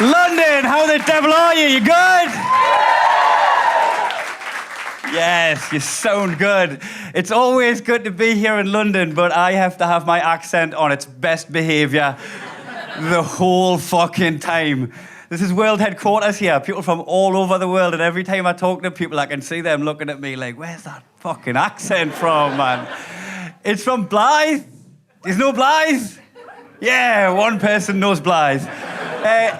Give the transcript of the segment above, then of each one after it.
London, how the devil are you? You good? Yes, you sound good. It's always good to be here in London, but I have to have my accent on its best behaviour the whole fucking time. This is world headquarters here, people from all over the world, and every time I talk to people, I can see them looking at me like, where's that fucking accent from, man? It's from Blythe. There's no Blythe? Yeah, one person knows Blythe.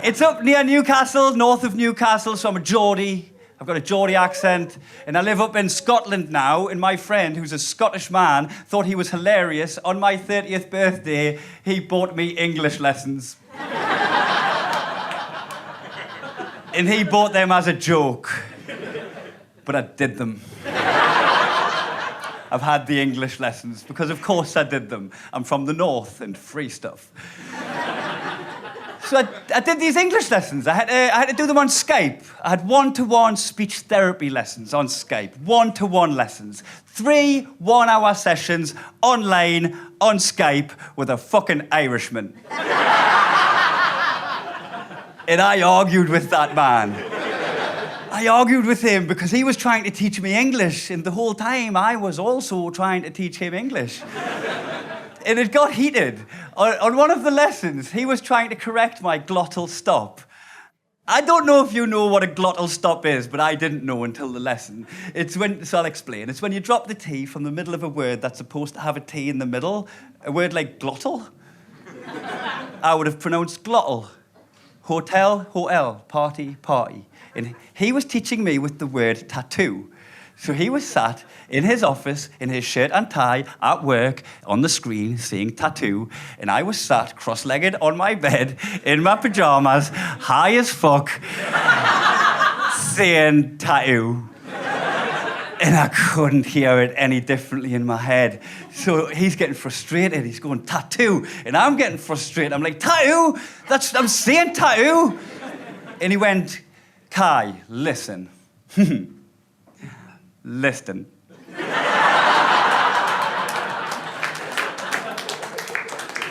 It's up near Newcastle, north of Newcastle, so I'm a Geordie. I've got a Geordie accent, and I live up in Scotland now, and my friend, who's a Scottish man, thought he was hilarious. On my 30th birthday, he bought me English lessons. And he bought them as a joke. But I did them. I've had the English lessons, because of course I did them. I'm from the north and free stuff. So I did these English lessons. I had to do them on Skype. I had one-to-one speech therapy lessons on Skype. One-to-one lessons. 3 one-hour sessions online on Skype with a fucking Irishman. And I argued with that man. I argued with him because he was trying to teach me English, and the whole time I was also trying to teach him English. And it got heated. On one of the lessons, he was trying to correct my glottal stop. I don't know if you know what a glottal stop is, but I didn't know until the lesson. So I'll explain. It's when you drop the T from the middle of a word that's supposed to have a T in the middle. A word like glottal. I would have pronounced glottal. Hotel, hotel, party, party. And he was teaching me with the word tattoo. So he was sat in his office, in his shirt and tie, at work, on the screen, seeing tattoo, and I was sat cross-legged on my bed, in my pajamas, high as fuck, saying tattoo. And I couldn't hear it any differently in my head. So he's getting frustrated, he's going, tattoo, and I'm getting frustrated. I'm like, tattoo? I'm saying tattoo. And he went, Kai, listen. Listen.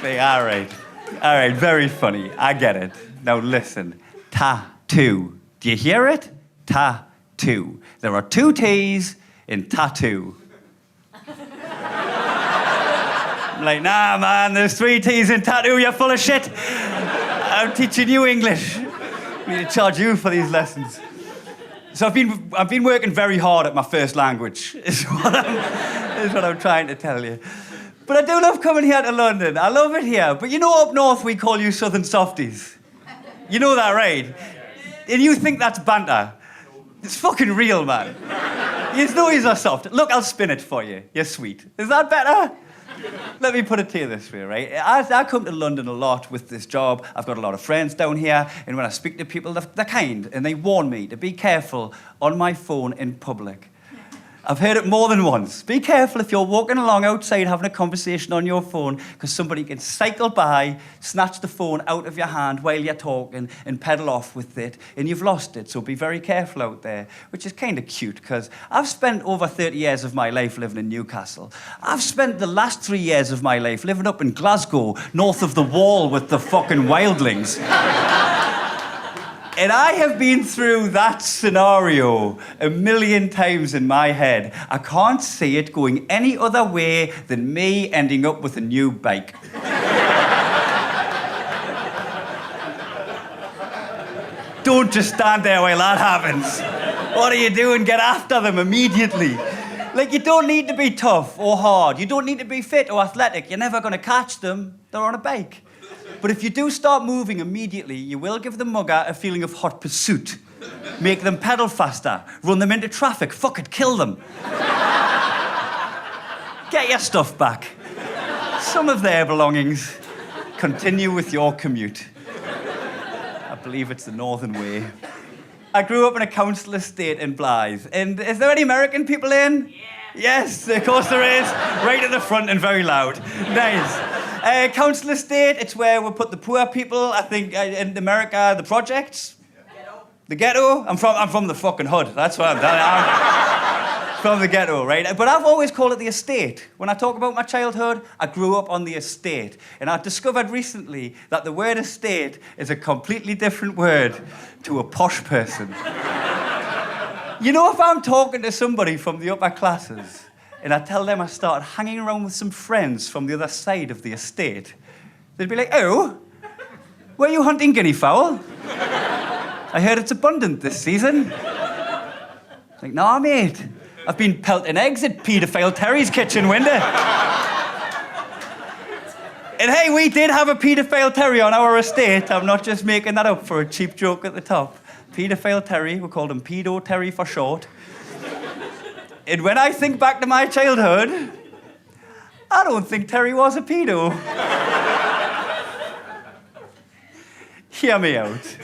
Like, all right, very funny, I get it. Now listen, tattoo. Do you hear it? Tattoo. There are 2 T's in tattoo. I'm like, nah, man, there's 3 T's in tattoo, you're full of shit. I'm teaching you English. I need to charge you for these lessons. So I've been working very hard at my first language, is what I'm trying to tell you. But I do love coming here to London. I love it here. But you know up north we call you Southern Softies. You know that, right? And you think that's banter. It's fucking real, man. You know you're soft. Look, I'll spin it for you. You're sweet. Is that better? Let me put it to you this way, right? I come to London a lot with this job. I've got a lot of friends down here, and when I speak to people, they're kind, and they warn me to be careful on my phone in public. I've heard it more than once. Be careful if you're walking along outside having a conversation on your phone, because somebody can cycle by, snatch the phone out of your hand while you're talking, and pedal off with it, and you've lost it. So be very careful out there, which is kind of cute, because I've spent over 30 years of my life living in Newcastle. I've spent the last 3 years of my life living up in Glasgow, north of the wall with the fucking wildlings. And I have been through that scenario a million times in my head. I can't see it going any other way than me ending up with a new bike. Don't just stand there while that happens. What are you doing? Get after them immediately. Like, you don't need to be tough or hard. You don't need to be fit or athletic. You're never going to catch them. They're on a bike. But if you do start moving immediately, you will give the mugger a feeling of hot pursuit. Make them pedal faster. Run them into traffic. Fuck it, kill them. Get your stuff back. Some of their belongings. Continue with your commute. I believe it's the Northern Way. I grew up in a council estate in Blythe. And is there any American people in? Yeah. Yes, of course there is. Right at the front and very loud. Nice. Council estate, it's where we put the poor people, I think, in America, the projects. Ghetto. The ghetto? I'm from the fucking hood. That's what I'm telling you. From the ghetto, right? But I've always called it the estate. When I talk about my childhood, I grew up on the estate. And I've discovered recently that the word estate is a completely different word to a posh person. You know, if I'm talking to somebody from the upper classes and I tell them I started hanging around with some friends from the other side of the estate, they'd be like, oh, were you hunting guinea fowl? I heard it's abundant this season. Like, nah, mate. I've been pelting eggs at paedophile Terry's kitchen window. And hey, we did have a paedophile Terry on our estate. I'm not just making that up for a cheap joke at the top. Paedophile Terry, we called him Pedo Terry for short. And when I think back to my childhood, I don't think Terry was a pedo. Hear me out.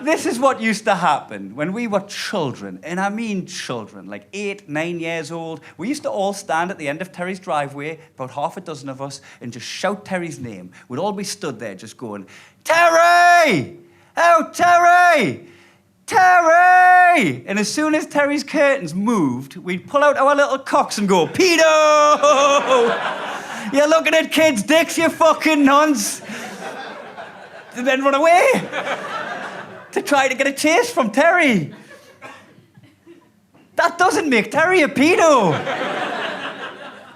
This is what used to happen when we were children, and I mean children, like 8, 9 years old. We used to all stand at the end of Terry's driveway, about half a dozen of us, and just shout Terry's name. We'd all be stood there just going, Terry! Oh, Terry! Terry! And as soon as Terry's curtains moved, we'd pull out our little cocks and go, Pedo! You're looking at kids' dicks, you fucking nonce! And then run away to try to get a chase from Terry. That doesn't make Terry a pedo.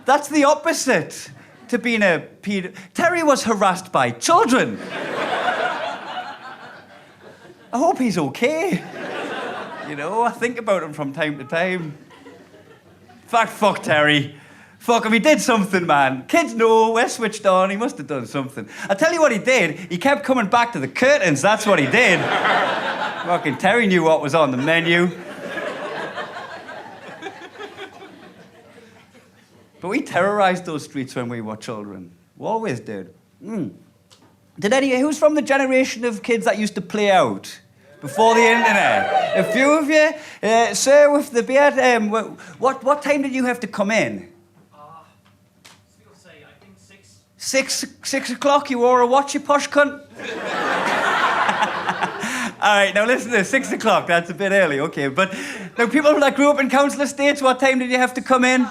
That's the opposite to being a pedo. Terry was harassed by children. I hope he's okay. You know, I think about him from time to time. In fact, fuck Terry. Fuck him, he did something, man. Kids know, we're switched on, he must have done something. I tell you what he did, he kept coming back to the curtains, that's what he did. Fucking Terry knew what was on the menu. But we terrorized those streets when we were children. We always did. Who's from the generation of kids that used to play out before the internet? A few of you? Sir with the beard, what time did you have to come in? I think 6. 6 o'clock, you wore a watch, you posh cunt? All right, now listen to this, 6 o'clock, that's a bit early, okay. But now people that grew up in council estates, what time did you have to come in?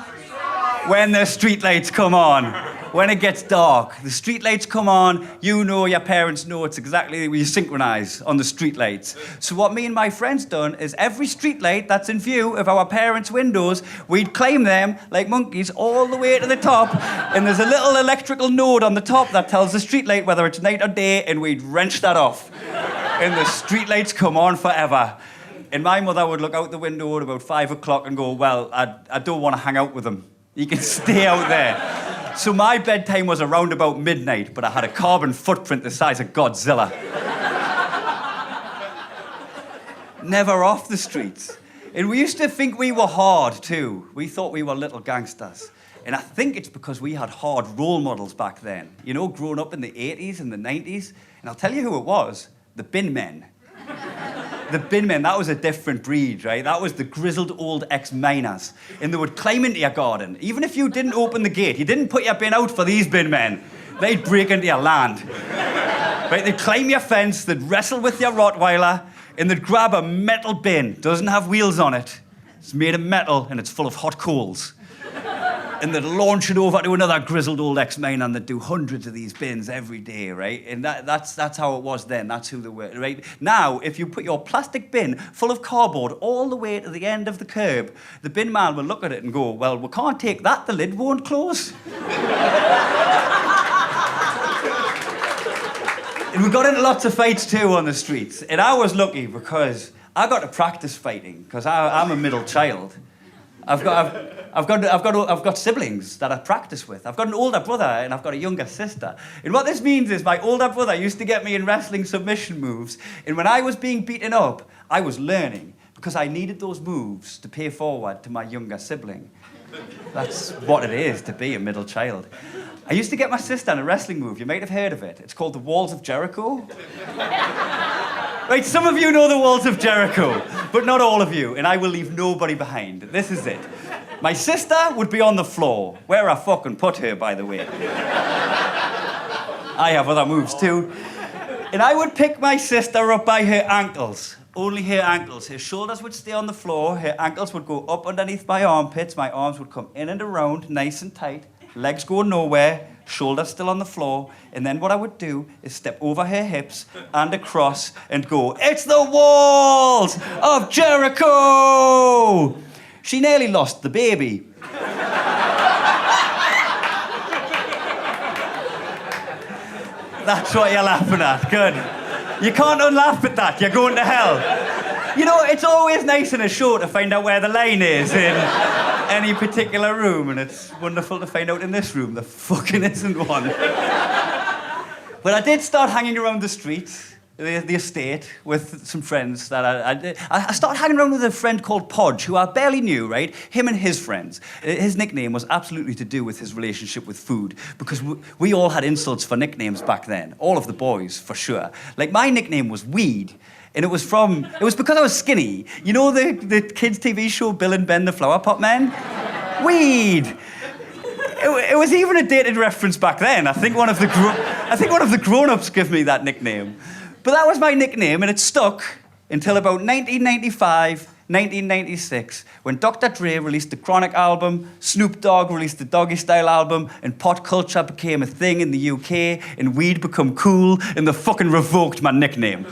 When the street lights come on. When it gets dark, the street lights come on, you know, your parents know, it's exactly where you synchronize on the street lights. So what me and my friends done is every street light that's in view of our parents' windows, we'd climb them like monkeys all the way to the top, and there's a little electrical node on the top that tells the street light whether it's night or day, and we'd wrench that off. And the street lights come on forever. And my mother would look out the window at about 5 o'clock and go, well, I don't want to hang out with them. You can stay out there. So my bedtime was around about midnight, but I had a carbon footprint the size of Godzilla. Never off the streets. And we used to think we were hard, too. We thought we were little gangsters. And I think it's because we had hard role models back then. You know, growing up in the 80s and the 90s. And I'll tell you who it was. The bin men. The bin men, that was a different breed, right? That was the grizzled old ex-miners. And they would climb into your garden. Even if you didn't open the gate, you didn't put your bin out for these bin men. They'd break into your land. Right? They'd climb your fence, they'd wrestle with your Rottweiler, and they'd grab a metal bin. Doesn't have wheels on it. It's made of metal, and it's full of hot coals. And they'd launch it over to another grizzled old ex-miner, and they'd do hundreds of these bins every day, right? And that's how it was then. That's who they were, right? Now, if you put your plastic bin full of cardboard all the way to the end of the curb, the bin man will look at it and go, well, we can't take that, the lid won't close. And we got into lots of fights, too, on the streets. And I was lucky because I got to practice fighting, because I'm a middle child. I've got siblings that I practice with. I've got an older brother and I've got a younger sister. And what this means is my older brother used to get me in wrestling submission moves. And when I was being beaten up, I was learning because I needed those moves to pay forward to my younger sibling. That's what it is to be a middle child. I used to get my sister in a wrestling move. You might have heard of it. It's called the Walls of Jericho. Right, some of you know the Walls of Jericho, but not all of you, and I will leave nobody behind. This is it. My sister would be on the floor, where I fucking put her, by the way. I have other moves too. And I would pick my sister up by her ankles, only her ankles. Her shoulders would stay on the floor. Her ankles would go up underneath my armpits. My arms would come in and around, nice and tight. Legs go nowhere. Shoulders still on the floor. And then what I would do is step over her hips and across and go, "It's the walls of Jericho!" She nearly lost the baby. That's what you're laughing at. Good. You can't unlaugh at that. You're going to hell. You know, it's always nice in a show to find out where the line is in any particular room, and it's wonderful to find out in this room there fucking isn't one. But I did start hanging around the streets, the estate, with some friends that I started hanging around with a friend called Podge, who I barely knew, right? Him and his friends. His nickname was absolutely to do with his relationship with food, because we all had insults for nicknames back then. All of the boys, for sure. Like, my nickname was Weed, and it was because I was skinny. You know the kids' TV show Bill and Ben the Flower Pot Men? Weed. It was even a dated reference back then. I think one of the grown-ups gave me that nickname. But that was my nickname, and it stuck until about 1995, 1996, when Dr. Dre released the Chronic album, Snoop Dogg released the Doggy Style album, and pot culture became a thing in the UK, and weed become cool, and they fucking revoked my nickname.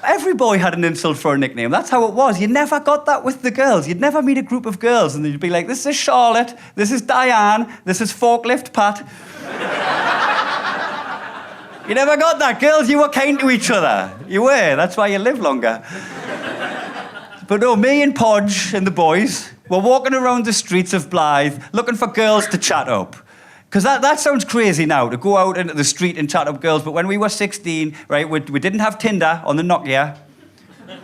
Every boy had an insult for a nickname. That's how it was. You never got that with the girls. You'd never meet a group of girls, and you'd be like, "This is Charlotte, this is Diane, this is Forklift Pat." You never got that. Girls, you were kind to each other. You were. That's why you live longer. But no, me and Podge and the boys were walking around the streets of Blythe looking for girls to chat up. Because that sounds crazy now, to go out into the street and chat up girls. But when we were 16, right, we didn't have Tinder on the Nokia.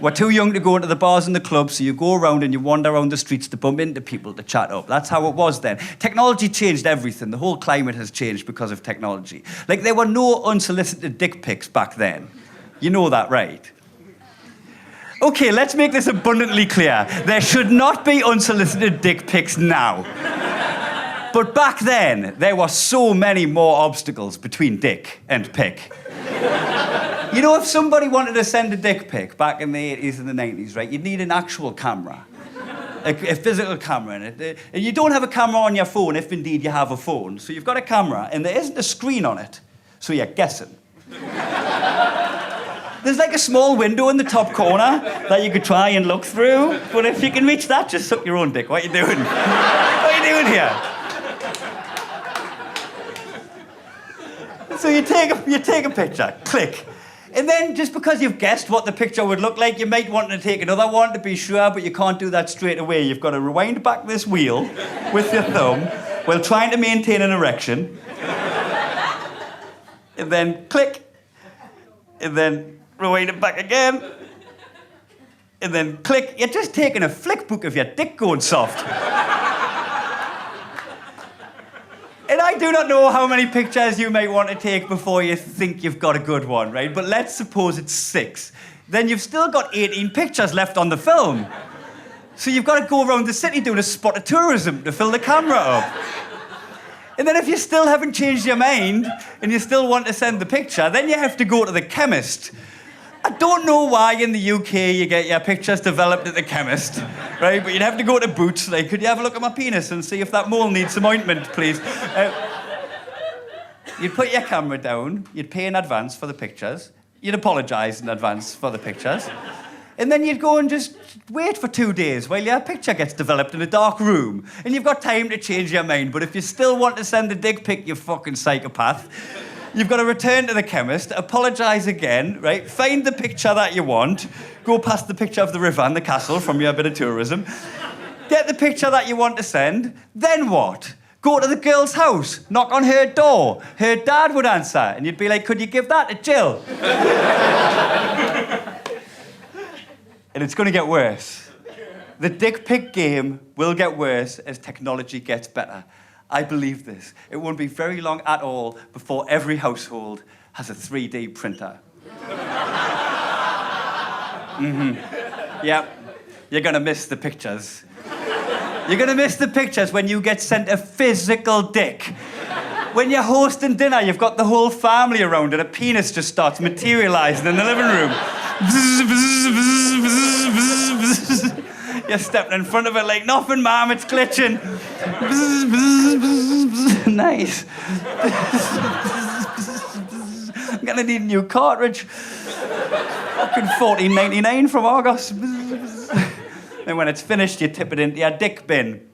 We're too young to go into the bars and the clubs, so you go around and you wander around the streets to bump into people to chat up. That's how it was then. Technology changed everything. The whole climate has changed because of technology. Like, there were no unsolicited dick pics back then. You know that, right? Okay, let's make this abundantly clear. There should not be unsolicited dick pics now. But back then, there were so many more obstacles between dick and pic. You know, if somebody wanted to send a dick pic back in the 80s and the 90s, right, you'd need an actual camera, a physical camera. And you don't have a camera on your phone, if indeed you have a phone. So you've got a camera, and there isn't a screen on it, so you're guessing. There's like a small window in the top corner that you could try and look through, but if you can reach that, just suck your own dick. What are you doing? What are you doing here? So you take a picture, click. And then, just because you've guessed what the picture would look like, you might want to take another one to be sure, but you can't do that straight away. You've got to rewind back this wheel with your thumb while trying to maintain an erection. And then click. And then rewind it back again. And then click. You're just taking a flick book of your dick going soft. And I do not know how many pictures you might want to take before you think you've got a good one, right? But let's suppose it's 6. Then you've still got 18 pictures left on the film. So you've got to go around the city doing a spot of tourism to fill the camera up. And then if you still haven't changed your mind and you still want to send the picture, then you have to go to the chemist. I don't know why in the UK you get your pictures developed at the chemist, right? But you'd have to go to Boots, like, "Could you have a look at my penis and see if that mole needs some ointment, please?" You'd put your camera down, you'd pay in advance for the pictures, you'd apologise in advance for the pictures, and then you'd go and just wait for 2 days while your picture gets developed in a dark room, and you've got time to change your mind. But if you still want to send a dick pic, you fucking psychopath, you've got to return to the chemist, apologise again, right? Find the picture that you want, go past the picture of the river and the castle from your bit of tourism, get the picture that you want to send, then what? Go to the girl's house, knock on her door, her dad would answer, and you'd be like, "Could you give that to Jill?" And it's going to get worse. The dick pic game will get worse as technology gets better. I believe this. It won't be very long at all before every household has a 3D printer. Yep. You're going to miss the pictures. You're going to miss the pictures when you get sent a physical dick. When you're hosting dinner, you've got the whole family around and a penis just starts materialising in the living room. You're stepping in front of it like nothing, ma'am, it's glitching. Nice. I'm gonna need a new cartridge. Fucking $14.99 from Argos. And when it's finished, you tip it into your dick bin.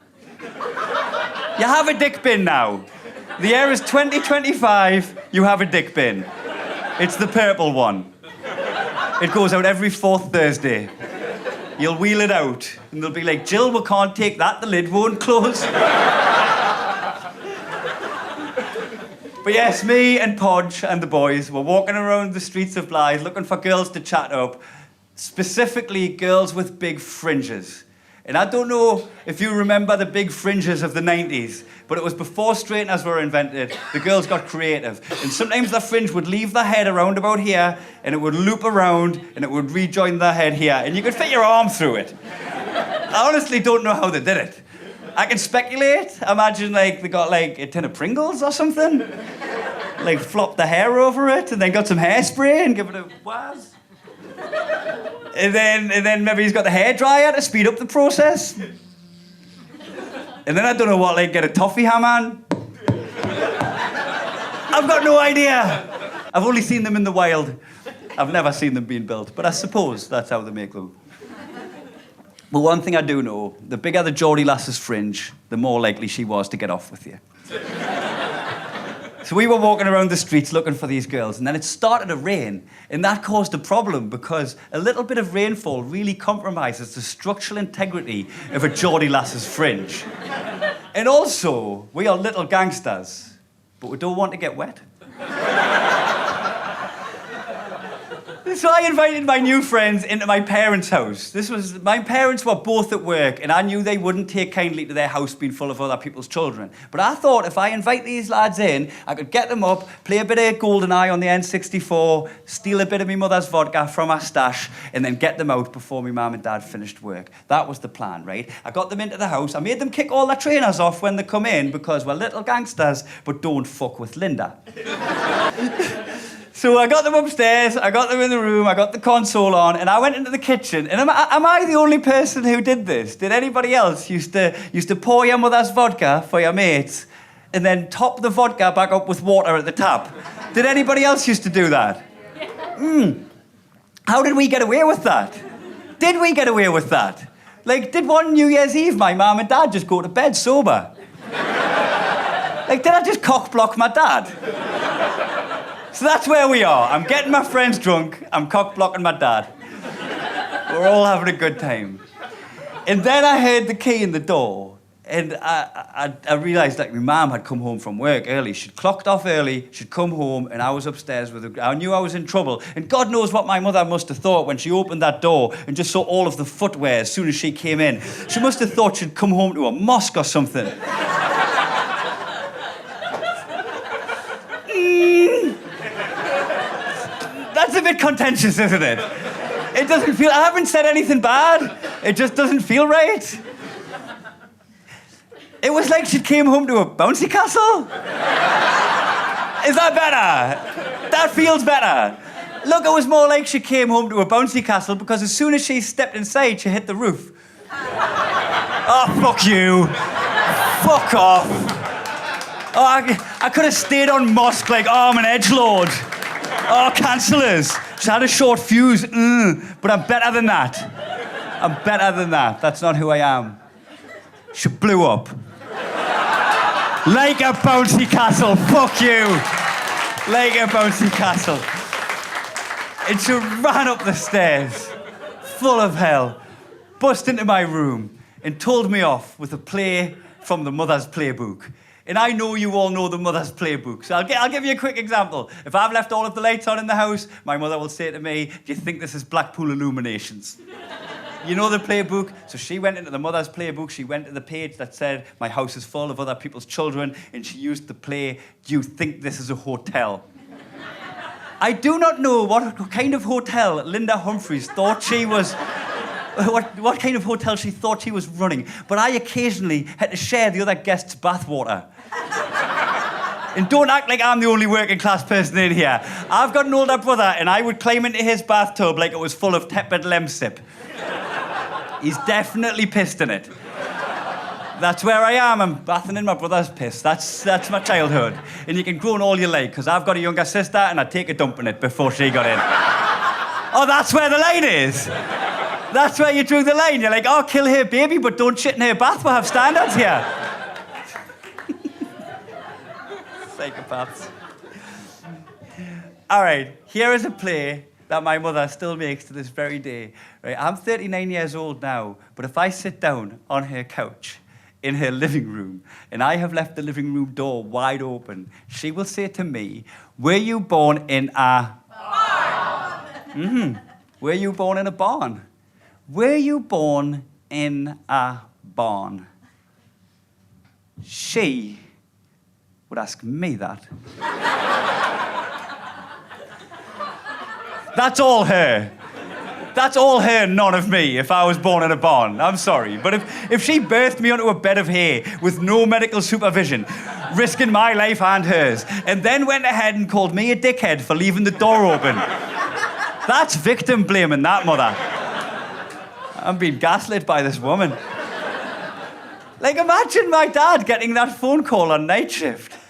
You have a dick bin now. The year is 2025, you have a dick bin. It's the purple one. It goes out every 4th Thursday. You'll wheel it out, and they'll be like, Jill, we can't take that, the lid won't close. But yes, me and Podge and the boys were walking around the streets of Blythe looking for girls to chat up, specifically girls with big fringes. And I don't know if you remember the big fringes of the 90s, but it was before straighteners were invented. The girls got creative. And sometimes the fringe would leave their head around about here, and it would loop around, and it would rejoin their head here, and you could fit your arm through it. I honestly don't know how they did it. I can speculate. Imagine like they got like a tin of Pringles or something. Like flop the hair over it, and then got some hairspray and give it a waz. And then maybe he's got the hairdryer to speed up the process. And then I don't know what, like, get a toffee hammer on. I've got no idea. I've only seen them in the wild. I've never seen them being built, but I suppose that's how they make them. But one thing I do know, the bigger the Geordie lass's fringe, the more likely she was to get off with you. So we were walking around the streets looking for these girls, and then it started to rain, and that caused a problem because a little bit of rainfall really compromises the structural integrity of a Geordie lass's fringe. And also, we are little gangsters, but we don't want to get wet. So I invited my new friends into my parents' house. My parents were both at work, and I knew they wouldn't take kindly to their house being full of other people's children. But I thought if I invite these lads in, I could get them up, play a bit of GoldenEye on the N64, steal a bit of my mother's vodka from our stash, and then get them out before my mum and dad finished work. That was the plan, right? I got them into the house. I made them kick all their trainers off when they come in because we're little gangsters, but don't fuck with Linda. So I got them upstairs, I got them in the room, I got the console on, and I went into the kitchen. And am I the only person who did this? Did anybody else used to pour your mother's vodka for your mates and then top the vodka back up with water at the tap? Did anybody else used to do that? How did we get away with that? Did we get away with that? Like, did one New Year's Eve my mum and dad just go to bed sober? Like, did I just cock-block my dad? So that's where we are. I'm getting my friends drunk. I'm cock-blocking my dad. We're all having a good time. And then I heard the key in the door, and I realised that my mum had come home from work early. She'd clocked off early, she'd come home, and I was upstairs with her. I knew I was in trouble. And God knows what my mother must have thought when she opened that door and just saw all of the footwear as soon as she came in. She must have thought she'd come home to a mosque or something. That's a bit contentious, isn't it? It doesn't feel... I haven't said anything bad. It just doesn't feel right. It was like she came home to a bouncy castle. Is that better? That feels better. Look, it was more like she came home to a bouncy castle because as soon as she stepped inside, she hit the roof. Oh, fuck you. Fuck off. Oh, I could have stayed on mosque like I'm an edgelord. Oh, councillors. She had a short fuse, but I'm better than that. I'm better than that. That's not who I am. She blew up. Like a bouncy castle. Fuck you. Like a bouncy castle. And she ran up the stairs, full of hell, bust into my room, and told me off with a play from the Mother's Playbook. And I know you all know the Mother's Playbook, so I'll give you a quick example. If I've left all of the lights on in the house, my mother will say to me, do you think this is Blackpool Illuminations? You know the playbook? So she went into the Mother's Playbook, she went to the page that said, my house is full of other people's children, and she used the play, do you think this is a hotel? I do not know what kind of hotel Linda Humphries thought she was... What kind of hotel she thought she was running, but I occasionally had to share the other guests' bathwater. And don't act like I'm the only working class person in here. I've got an older brother, and I would climb into his bathtub like it was full of tepid lemsip. He's definitely pissed in it. That's where I am. I'm bathing in my brother's piss. That's my childhood. And you can groan all you like, because I've got a younger sister, and I'd take a dump in it before she got in. Oh, that's where the line is. That's where you drew the line. You're like, oh, kill her baby, but don't shit in her bath. We'll have standards here. Psychopaths. All right, here is a play that my mother still makes to this very day. Right, I'm 39 years old now, but if I sit down on her couch in her living room and I have left the living room door wide open, she will say to me, were you born in a... barn? Were you born in a barn? Were you born in a barn? She would ask me that. That's all her. That's all her, none of me, if I was born in a barn. I'm sorry. But if she birthed me onto a bed of hay with no medical supervision, risking my life and hers, and then went ahead and called me a dickhead for leaving the door open, that's victim blaming, that mother. I'm being gaslit by this woman. Like, imagine my dad getting that phone call on night shift.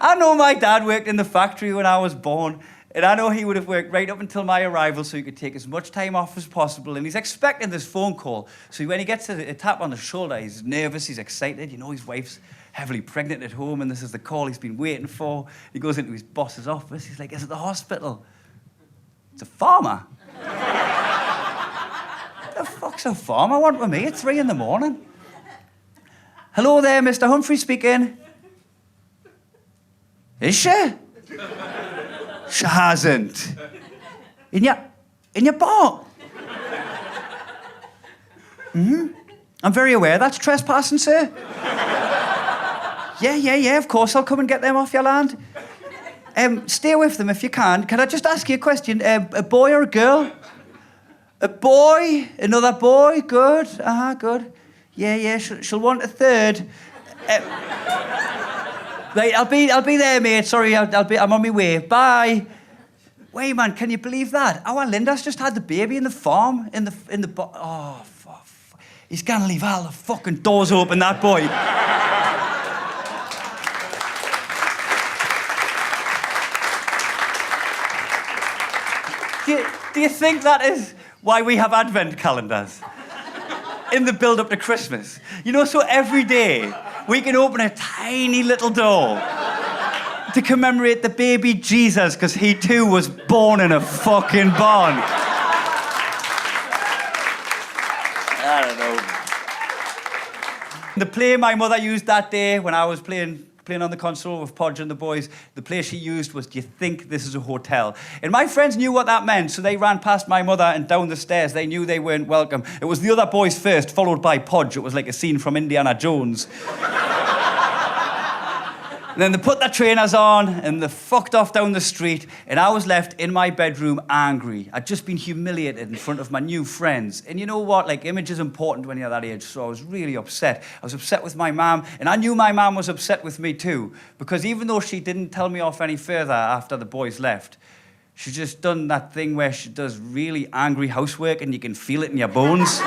I know my dad worked in the factory when I was born, and I know he would have worked right up until my arrival so he could take as much time off as possible, and he's expecting this phone call. So when he gets a tap on the shoulder, he's nervous, he's excited. You know, his wife's heavily pregnant at home, and this is the call he's been waiting for. He goes into his boss's office. He's like, is it the hospital? It's a farmer. What the fuck's a farmer want with me at 3 a.m? Hello there, Mr. Humphrey speaking. Is she? She hasn't. In your bar? I'm very aware that's trespassing, sir. Yeah, of course, I'll come and get them off your land. Stay with them if you can. Can I just ask you a question? A boy or a girl? A boy? Another boy? Good. Good. Yeah, she'll want a third. Right, I'll be there, mate. Sorry, I'm on my way. Bye. Wait, man, can you believe that? Our Linda's just had the baby in the farm, oh, fuck. He's gonna leave all the fucking doors open, that boy. Do you think that is why we have advent calendars? In the build-up to Christmas. You know, so every day we can open a tiny little door to commemorate the baby Jesus, because he too was born in a fucking barn. I don't know. The play my mother used that day when I was playing on the console with Podge and the boys, the play she used was, do you think this is a hotel? And my friends knew what that meant, so they ran past my mother and down the stairs. They knew they weren't welcome. It was the other boys first, followed by Podge. It was like a scene from Indiana Jones. And then they put their trainers on and they fucked off down the street, and I was left in my bedroom angry. I'd just been humiliated in front of my new friends. And you know what? Like, image is important when you're that age, so I was really upset. I was upset with my mum, and I knew my mum was upset with me too, because even though she didn't tell me off any further after the boys left, she just done that thing where she does really angry housework and you can feel it in your bones.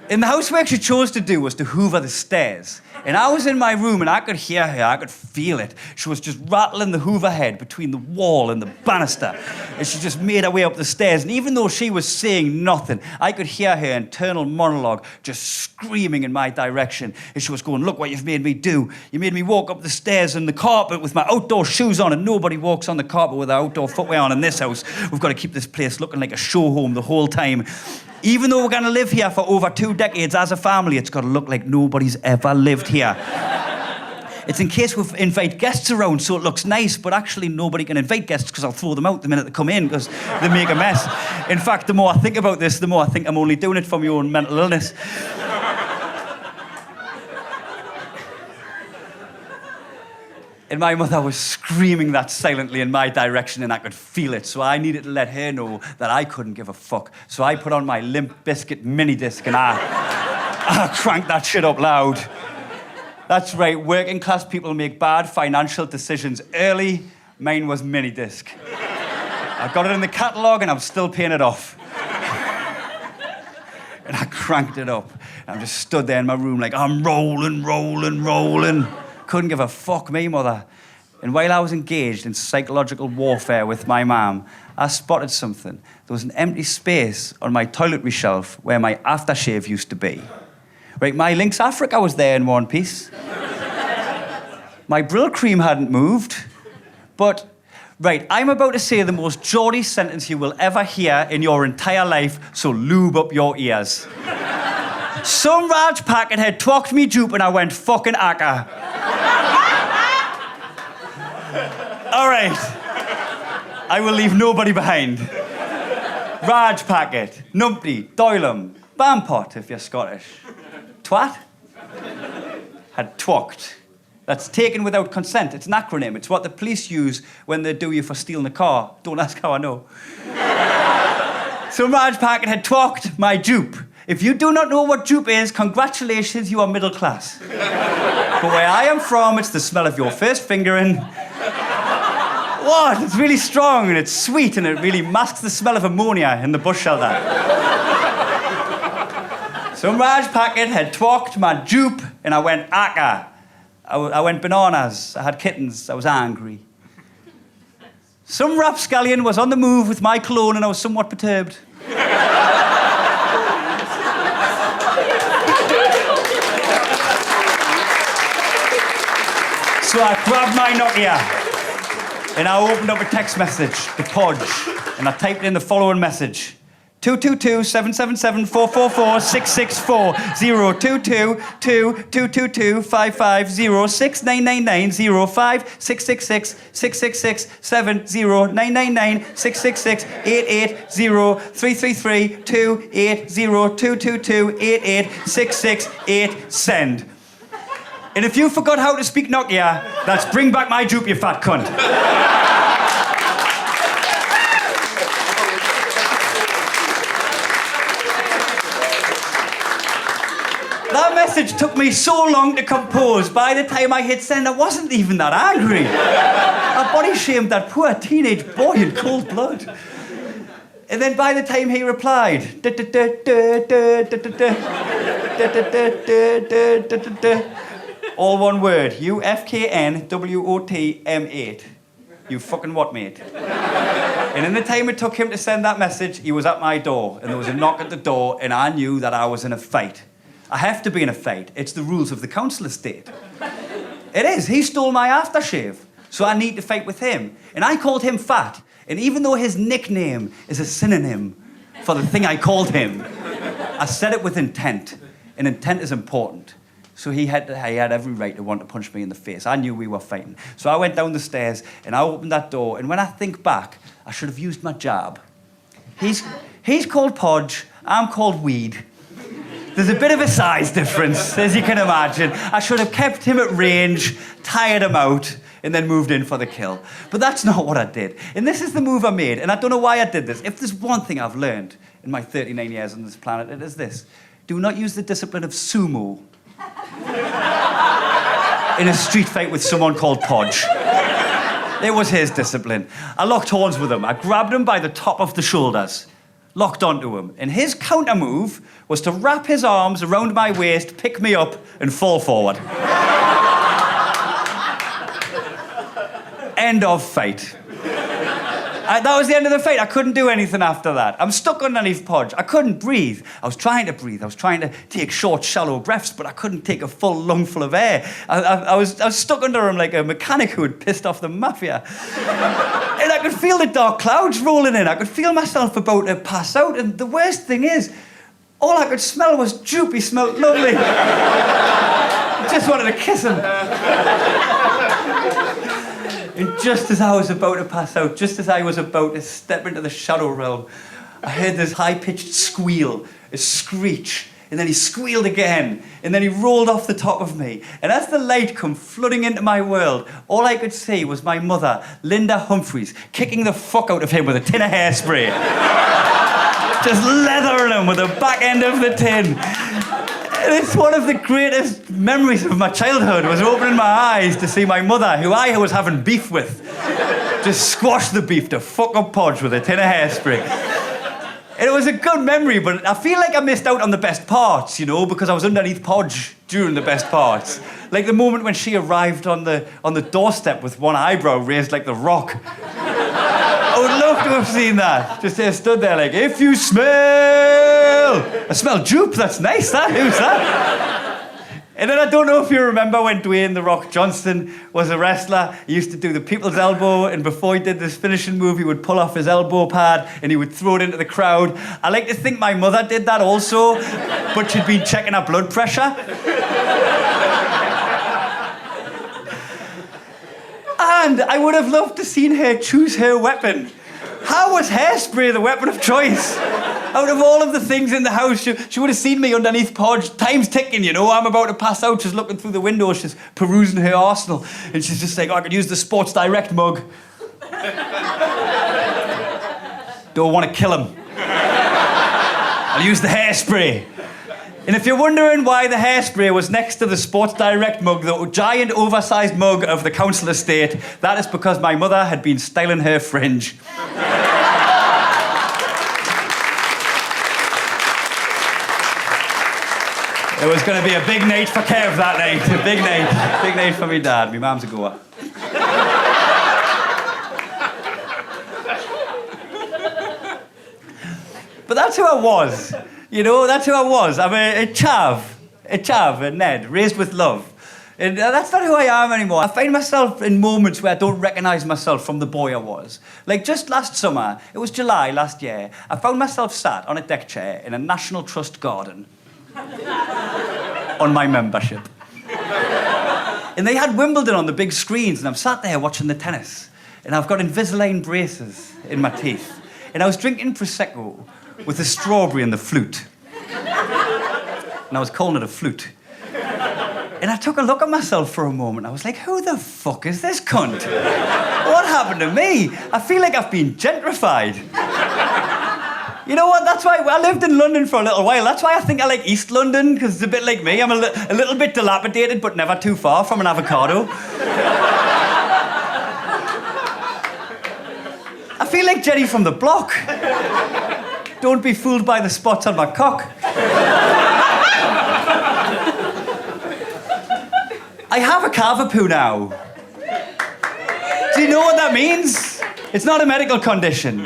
And the housework she chose to do was to hoover the stairs. And I was in my room and I could hear her, I could feel it. She was just rattling the hoover head between the wall and the banister. And she just made her way up the stairs. And even though she was saying nothing, I could hear her internal monologue just screaming in my direction. And she was going, look what you've made me do. You made me walk up the stairs in the carpet with my outdoor shoes on, and nobody walks on the carpet with their outdoor footwear on in this house. We've got to keep this place looking like a show home the whole time. Even though we're going to live here for over 2 decades as a family, it's got to look like nobody's ever lived here. It's in case we invite guests around, so it looks nice, but actually nobody can invite guests because I'll throw them out the minute they come in because they make a mess. In fact, the more I think about this, the more I think I'm only doing it for my own mental illness. And my mother was screaming that silently in my direction, and I could feel it. So I needed to let her know that I couldn't give a fuck. So I put on my Limp Bizkit mini disc and I cranked that shit up loud. That's right, working class people make bad financial decisions early. Mine was mini disc. I got it in the catalogue and I'm still paying it off. And I cranked it up. And I just stood there in my room like, I'm rolling. Couldn't give a fuck, me mother. And while I was engaged in psychological warfare with my mum, I spotted something. There was an empty space on my toiletry shelf where my aftershave used to be. Right, my Lynx Africa was there in one piece. My Brill cream hadn't moved. But, right, I'm about to say the most Geordie sentence you will ever hear in your entire life, so lube up your ears. Some Raj packet had TWOC'd My Joop and I went fucking acca. All right. I will leave nobody behind. Raj packet, numpty, doilum, bampot if you're Scottish. Twat had TWOC'd. That's taken without consent. It's an acronym. It's what the police use when they do you for stealing a car. Don't ask how I know. So Raj Packet had TWOC'd My Joop. If you do not know what Joop is, congratulations, you are middle class. But where I am from, it's the smell of your first fingering. What? It's really strong and it's sweet and it really masks the smell of ammonia in the bush shelter. So Raj Packet had TWOC'd My Joop and I went acca. I went bananas, I had kittens, I was angry. Some rapscallion was on the move with my cologne and I was somewhat perturbed. So I grabbed my Nokia and I opened up a text message to Podge and I typed in the following message. 222-777-444-664 022-222-550-666-70999-666-880-333-280-222-8866-send. And if you forgot how to speak Nokia, that's bring back my Joop, you fat cunt. That message took me so long to compose. By the time I hit send, I wasn't even that angry. I body shamed that poor teenage boy in cold blood. And then by the time he replied, all one word, UFKNWOTM8. You fucking what, mate? And in the time it took him to send that message, he was at my door, and there was a knock at the door, and I knew that I was in a fight. I have to be in a fight. It's the rules of the council estate. It is. He stole my aftershave, so I need to fight with him. And I called him fat, and even though his nickname is a synonym for the thing I called him, I said it with intent, and intent is important. So he had every right to want to punch me in the face. I knew we were fighting. So I went down the stairs, and I opened that door, and when I think back, I should have used my jab. He's called Podge, I'm called Weed. There's a bit of a size difference, as you can imagine. I should have kept him at range, tired him out, and then moved in for the kill. But that's not what I did. And this is the move I made, and I don't know why I did this. If there's one thing I've learned in my 39 years on this planet, it is this. Do not use the discipline of sumo in a street fight with someone called Podge. It was his discipline. I locked horns with him. I grabbed him by the top of the shoulders, locked onto him, and his counter move was to wrap his arms around my waist, pick me up, and fall forward. End of fight. That was the end of the fight. I couldn't do anything after that. I'm stuck underneath Podge. I couldn't breathe. I was trying to breathe. I was trying to take short, shallow breaths, but I couldn't take a full lungful of air. I was stuck under him like a mechanic who had pissed off the mafia. And I could feel the dark clouds rolling in. I could feel myself about to pass out. And the worst thing is, all I could smell was Joop. He smelled lovely. I just wanted to kiss him. And just as I was about to pass out, just as I was about to step into the shadow realm, I heard this high-pitched squeal, a screech, and then he squealed again, and then he rolled off the top of me. And as the light come flooding into my world, all I could see was my mother, Linda Humphries, kicking the fuck out of him with a tin of hairspray. Just leathering him with the back end of the tin. It's one of the greatest memories of my childhood, was opening my eyes to see my mother, who I was having beef with, just squash the beef to fuck up Podge with a tin of hairspray. And it was a good memory, but I feel like I missed out on the best parts, you know, because I was underneath Podge during the best parts. Like the moment when she arrived on the doorstep with one eyebrow raised like the Rock. I would love to have seen that. Just stood there like, if you smell... I smell Joop, that's nice, that. Who's that? And then I don't know if you remember when Dwayne "The Rock" Johnson was a wrestler. He used to do the people's elbow, and before he did this finishing move, he would pull off his elbow pad and he would throw it into the crowd. I like to think my mother did that also, but she'd been checking her blood pressure. And I would have loved to seen her choose her weapon. How was hairspray the weapon of choice? Out of all of the things in the house, she would have seen me underneath Podge. Time's ticking, you know. I'm about to pass out. She's looking through the window. She's perusing her arsenal. And she's just like, oh, I could use the Sports Direct mug. Don't want to kill him. I'll use the hairspray. And if you're wondering why the hairspray was next to the Sports Direct mug, the giant oversized mug of the council estate, that is because my mother had been styling her fringe. It was going to be a big night for Kev that night. A big night. Big night for me dad. My mum's a goer. But that's who I was. You know, that's who I was. I'm a chav, a Ned, raised with love. And that's not who I am anymore. I find myself in moments where I don't recognise myself from the boy I was. Like just last summer, it was July last year, I found myself sat on a deck chair in a National Trust garden on my membership. And they had Wimbledon on the big screens, and I'm sat there watching the tennis. And I've got Invisalign braces in my teeth. And I was drinking Prosecco with a strawberry and the flute. And I was calling it a flute. And I took a look at myself for a moment. I was like, who the fuck is this cunt? What happened to me? I feel like I've been gentrified. You know what? That's why I lived in London for a little while. That's why I think I like East London, because it's a bit like me. I'm a little bit dilapidated, but never too far from an avocado. I feel like Jenny from the block. Don't be fooled by the spots on my cock. I have a cavapoo now. Do you know what that means? It's not a medical condition.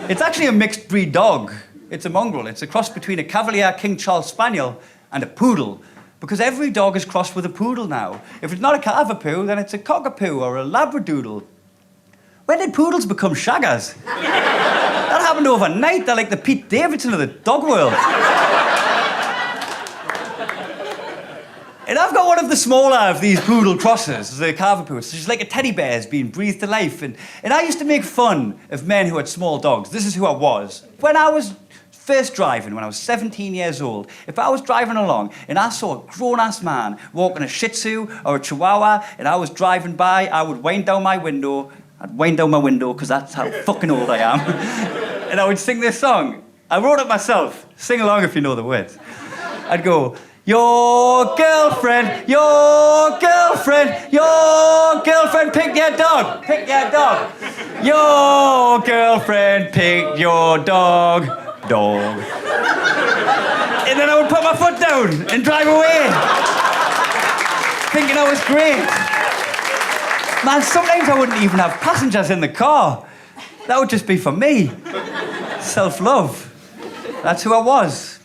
It's actually a mixed breed dog. It's a mongrel. It's a cross between a Cavalier King Charles Spaniel and a poodle. Because every dog is crossed with a poodle now. If it's not a cavapoo, then it's a cockapoo or a labradoodle. When did poodles become shaggers? That happened overnight. They're like the Pete Davidson of the dog world. And I've got one of the smaller of these poodle crosses, the cavapoo. So she's like a teddy bear's being breathed to life. And I used to make fun of men who had small dogs. This is who I was. When I was first driving, when I was 17 years old, if I was driving along and I saw a grown-ass man walking a Shih Tzu or a Chihuahua and I was driving by, I would wind down my window. I'd wind down my window because that's how fucking old I am. And I would sing this song. I wrote it myself. Sing along if you know the words. I'd go, your girlfriend, pick your dog, pick your dog. Your girlfriend, pick your dog. And then I would put my foot down and drive away, thinking I was great. Man, sometimes I wouldn't even have passengers in the car. That would just be for me. Self-love. That's who I was.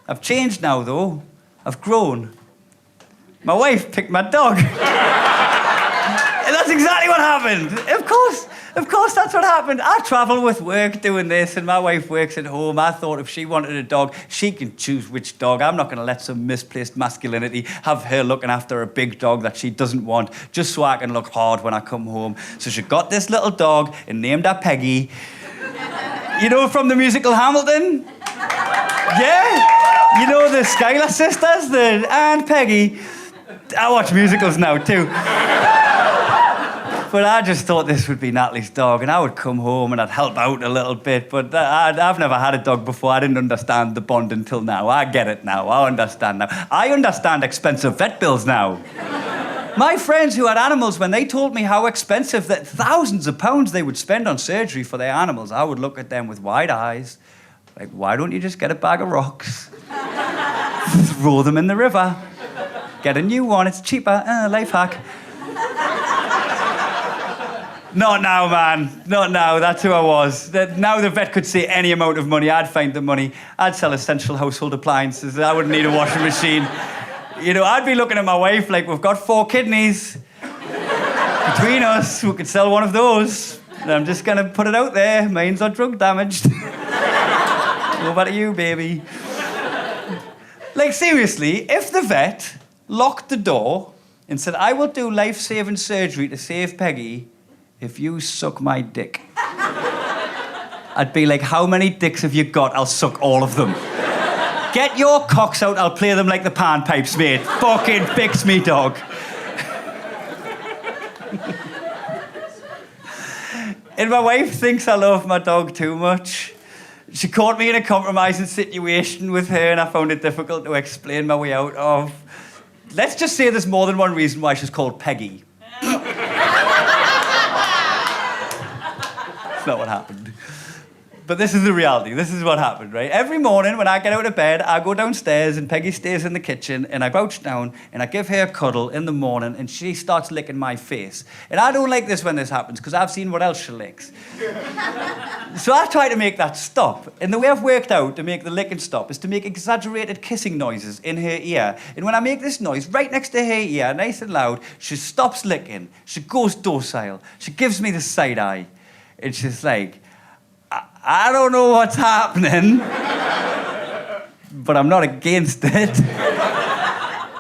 I've changed now, though. I've grown. My wife picked my dog. And that's exactly what happened. Of course that's what happened. I travel with work doing this, and my wife works at home. I thought if she wanted a dog, she can choose which dog. I'm not going to let some misplaced masculinity have her looking after a big dog that she doesn't want, just so I can look hard when I come home. So she got this little dog and named her Peggy. You know from the musical Hamilton? Yeah? You know the Schuyler sisters, the Aunt Peggy? I watch musicals now, too. But I just thought this would be Natalie's dog, and I would come home and I'd help out a little bit. But I've never had a dog before. I didn't understand the bond until now. I get it now. I understand now. I understand expensive vet bills now. My friends who had animals, when they told me how expensive, that thousands of pounds they would spend on surgery for their animals, I would look at them with wide eyes. Like, why don't you just get a bag of rocks? Throw them in the river. Get a new one, it's cheaper. Life hack. Not now, man. Not now. That's who I was. Now the vet could say any amount of money. I'd find the money. I'd sell essential household appliances. I wouldn't need a washing machine. You know, I'd be looking at my wife like, we've got 4 kidneys. Between us, we could sell one of those. And I'm just going to put it out there. Mine's not drug damaged. Over to you, baby. Like, seriously, if the vet locked the door and said, I will do life-saving surgery to save Peggy if you suck my dick, I'd be like, how many dicks have you got? I'll suck all of them. Get your cocks out, I'll play them like the panpipes, mate. Fucking fix me, dog. And my wife thinks I love my dog too much. She caught me in a compromising situation with her, and I found it difficult to explain my way out of. Let's just say there's more than one reason why she's called Peggy. That's not what happened. But this is the reality. This is what happened, right? Every morning when I get out of bed, I go downstairs and Peggy stays in the kitchen and I crouch down and I give her a cuddle in the morning and she starts licking my face. And I don't like this when this happens because I've seen what else she licks. So I try to make that stop. And the way I've worked out to make the licking stop is to make exaggerated kissing noises in her ear. And when I make this noise right next to her ear, nice and loud, she stops licking. She goes docile. She gives me the side eye. And she's like, I don't know what's happening, but I'm not against it.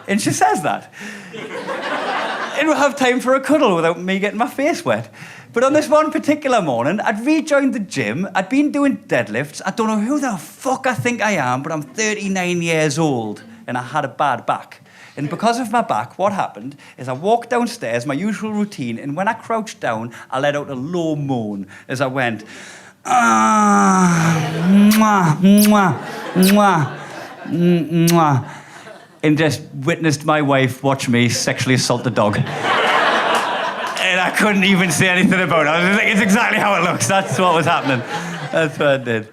And she says that. And we'll have time for a cuddle without me getting my face wet. But on this one particular morning, I'd rejoined the gym. I'd been doing deadlifts. I don't know who the fuck I think I am, but I'm 39 years old and I had a bad back. And because of my back, what happened is I walked downstairs, my usual routine, and when I crouched down, I let out a low moan as I went, mwah, mwah, mwah, mwah, and just witnessed my wife watch me sexually assault the dog. And I couldn't even say anything about it. I was just like, it's exactly how it looks. That's what was happening. That's what I did.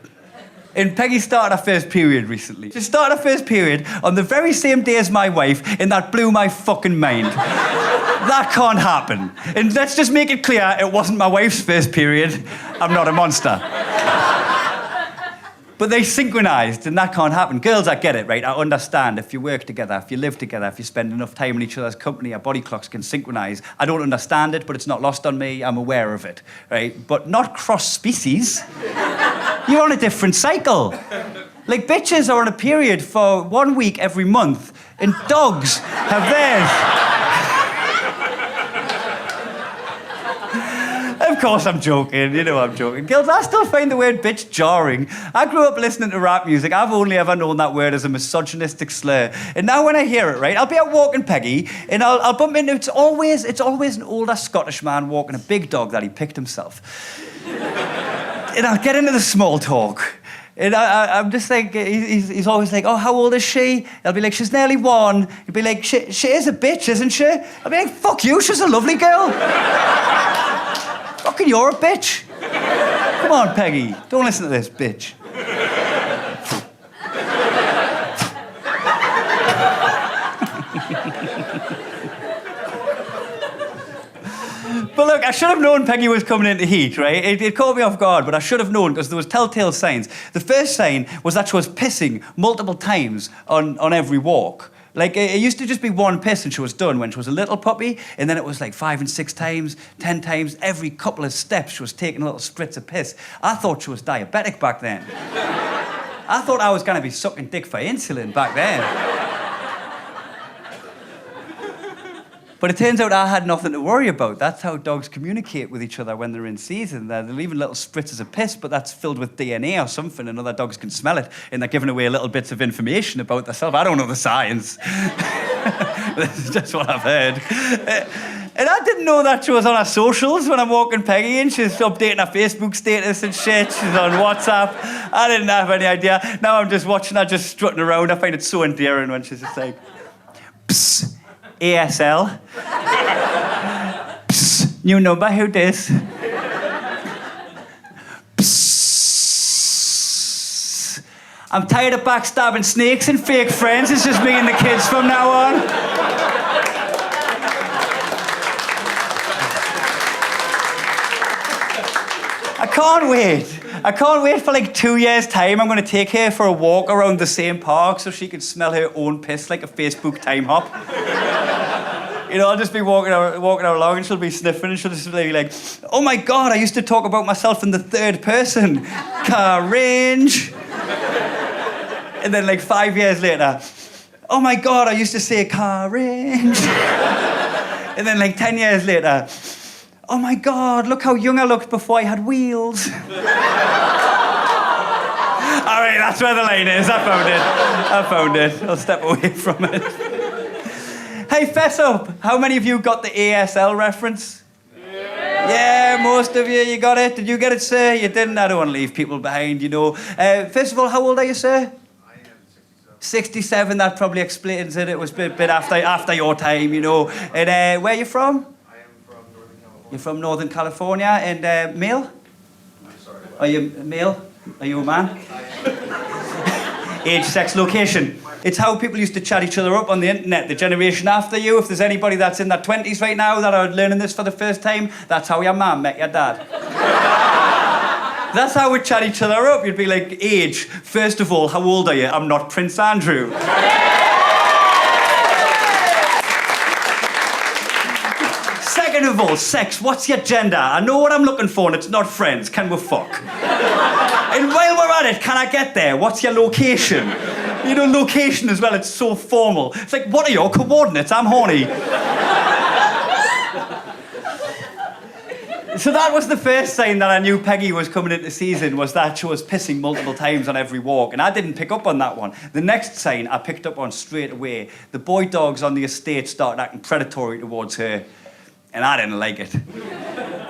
And Peggy started her first period recently. She started her first period on the very same day as my wife, and that blew my fucking mind. That can't happen. And let's just make it clear, it wasn't my wife's first period. I'm not a monster. But they synchronized, and that can't happen. Girls, I get it, right? I understand. If you work together, if you live together, if you spend enough time in each other's company, our body clocks can synchronize. I don't understand it, but it's not lost on me. I'm aware of it, right? But not cross-species. You're on a different cycle. Like, bitches are on a period for 1 week every month, and dogs have theirs. Of course I'm joking, you know I'm joking. Girls, I still find the word bitch jarring. I grew up listening to rap music. I've only ever known that word as a misogynistic slur. And now when I hear it, right, I'll be out walking Peggy, and I'll bump into, it's always an older Scottish man walking a big dog that he picked himself. And I'll get into the small talk. And I'm just like, he's always like, oh, how old is she? I'll be like, she's nearly 1. He'll be like, she is a bitch, isn't she? I'll be like, fuck you, she's a lovely girl. Fucking you're a bitch. Come on, Peggy, don't listen to this, bitch. But look, I should have known Peggy was coming into heat, right? It caught me off guard, but I should have known because there was telltale signs. The first sign was that she was pissing multiple times on every walk. Like, it used to just be one piss and she was done when she was a little puppy, and then it was like 5 and 6 times, 10 times. Every couple of steps she was taking a little spritz of piss. I thought she was diabetic back then. I thought I was going to be sucking dick for insulin back then. But it turns out I had nothing to worry about. That's how dogs communicate with each other when they're in season. They're leaving little spritzes of piss, but that's filled with DNA or something, and other dogs can smell it, and they're giving away little bits of information about themselves. I don't know the science. This is just what I've heard. And I didn't know that she was on her socials when I'm walking Peggy and she's updating her Facebook status and shit. She's on WhatsApp. I didn't have any idea. Now I'm just watching her just strutting around. I find it so endearing when she's just like, psst, ASL. Psst, new number, who dis? Psst. I'm tired of backstabbing snakes and fake friends. It's just me and the kids from now on. I can't wait for like 2 years' time. I'm going to take her for a walk around the same park so she can smell her own piss like a Facebook time hop. You know, I'll just be walking her along and she'll be sniffing and she'll just be like, oh my God, I used to talk about myself in the third person. Car range. And then like 5 years later, oh my God, I used to say car range. And then like 10 years later, oh my God, look how young I looked before I had wheels. All right, that's where the line is. I found it. I'll step away from it. Hey, fess up. How many of you got the ASL reference? Yeah, most of you got it. Did you get it, sir? You didn't? I don't want to leave people behind, you know. First of all, how old are you, sir? I am 67. 67, that probably explains it. It was a bit after your time, you know. And where are you from? You're from Northern California, and male? I'm sorry. Are you male? Are you a man? Age, sex, location. It's how people used to chat each other up on the internet. The generation after you, if there's anybody that's in their 20s right now that are learning this for the first time, that's how your mum met your dad. That's how we'd chat each other up. You'd be like, age. First of all, how old are you? I'm not Prince Andrew. Second of all, sex. What's your gender? I know what I'm looking for and it's not friends. Can we fuck? And while we're at it, can I get there? What's your location? You know, location as well, it's so formal. It's like, what are your coordinates? I'm horny. So that was the first sign that I knew Peggy was coming into season, was that she was pissing multiple times on every walk, and I didn't pick up on that one. The next sign I picked up on straight away. The boy dogs on the estate started acting predatory towards her, and I didn't like it.